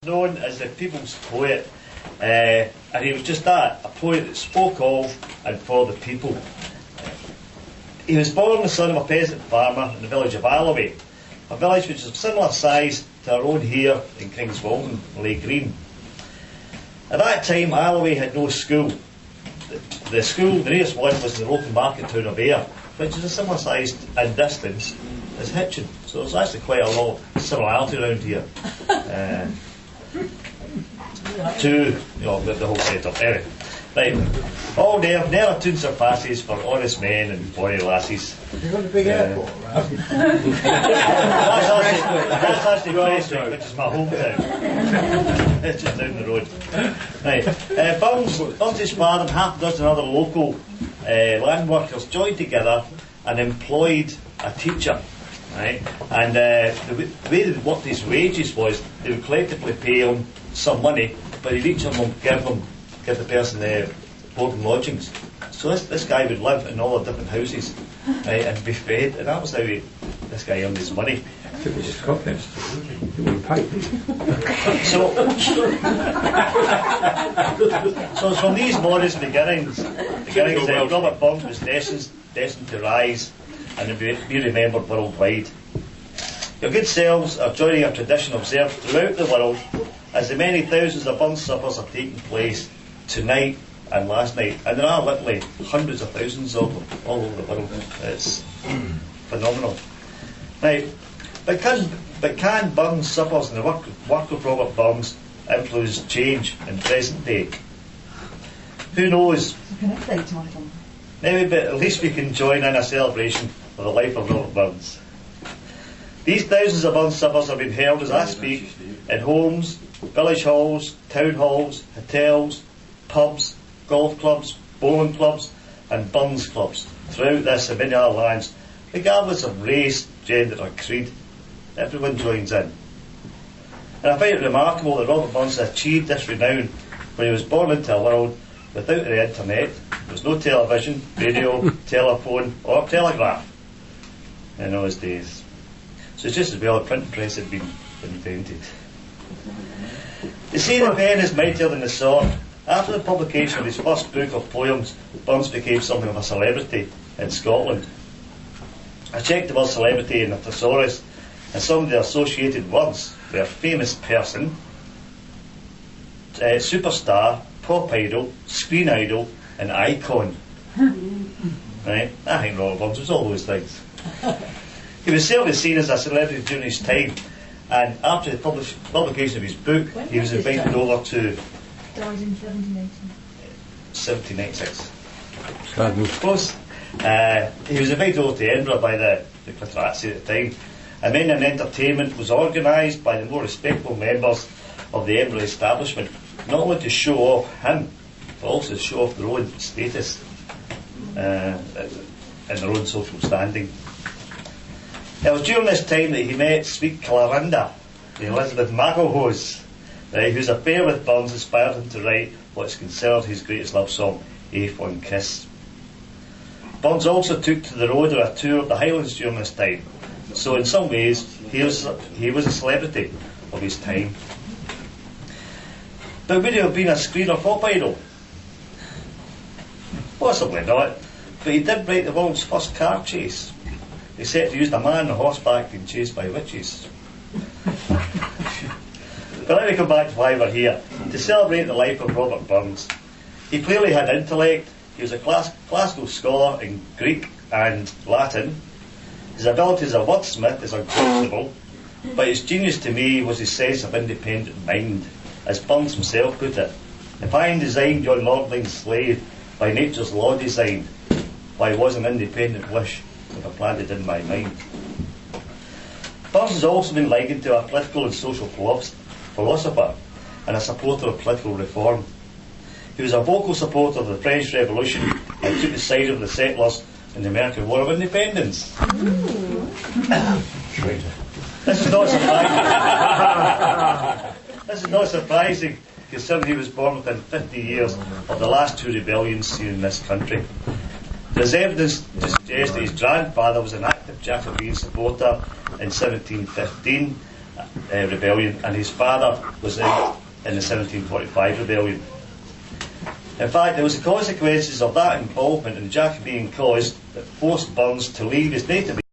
Known as the people's poet, and he was just that, a poet that spoke of and for the people. He was born the son of a peasant farmer in the village of Alloway, a village which is of similar size to our own here in Kingswalden, Ley Green. At that time, Alloway had no school. The school, the nearest one, was in the local market town of Ayr, which is a similar size and distance as Hitchin. So there's actually quite a lot of similarity around here. To the whole setup. Anyway, right. All there never tune surpasses for honest men and bonny lasses. You've got a big airport, right? That's actually Prestwick, which is my hometown. It's just down the road. Right. Burns' father and half a dozen other local land workers joined together and employed a teacher. Right? And the way they worked his wages was they would collectively pay him some money, but each of them would give the person board and lodgings. So this guy would live in all the different houses, right, and be fed, and that was how this guy earned his money. So from these modest beginnings Robert Burns was destined to rise and be remembered worldwide. Your good selves are joining a tradition observed throughout the world as the many thousands of Burns suppers are taking place tonight and last night, and there are literally hundreds of thousands of them all over the world. It's phenomenal. Right, but can Burns suppers and the work of Robert Burns influence change in present day? Who knows? Maybe, but at least we can join in a celebration of the life of Robert Burns. These thousands of Burns suppers have been held as I speak in homes, village halls, town halls, hotels, pubs, golf clubs, bowling clubs and Burns clubs throughout this and many other lands, regardless of race, gender or creed. Everyone joins in. And I find it remarkable that Robert Burns achieved this renown when he was born into a world without the internet. There was no television, radio, telephone or telegraph in those days. So it's just as well the printing press had been invented. They say the pen is mightier than the sword. After the publication of his first book of poems, Burns became something of a celebrity in Scotland. I checked the word celebrity in the thesaurus, and some of the associated words were famous person, superstar, pop idol, screen idol, and icon. Right? I think Robert Burns was all those things. He was certainly seen as a celebrity during his time, and after the publication of his book, he was invited over to. Died in 1796. Close. He was invited over to Edinburgh by the Clitterazzi at the time, and then an entertainment was organised by the more respectable members of the Edinburgh establishment, not only to show off him, but also to show off their own status and their own social standing. It was during this time that he met sweet Clarinda, Elizabeth McElhose, whose affair with Burns inspired him to write what's considered his greatest love song, A Fond Kiss. Burns also took to the road on a tour of the Highlands during this time, so in some ways he was a celebrity of his time. But would he have been a screen or pop idol? Possibly not, but he did write the world's first car chase. He set to use a man on horseback being chased by witches. But let me come back to why we're here, to celebrate the life of Robert Burns. He clearly had intellect. He was a classical scholar in Greek and Latin. His ability as a wordsmith is unquestionable, but his genius to me was his sense of independent mind, as Burns himself put it. If I designed John Lordling's slave by nature's law designed, why was an independent wish if I planned it in my mind? Burns has also been likened to a political and social philosopher and a supporter of political reform. He was a vocal supporter of the French Revolution and took the side of the settlers in the American War of Independence. This is not surprising. This is not surprising, considering he was born within 50 years of the last two rebellions seen in this country. There's evidence to suggest that his grandfather was an active Jacobin supporter in 1715 rebellion, and his father was in the 1745 rebellion. In fact, it was the consequences of that involvement in the Jacobean cause that forced Burns to leave his native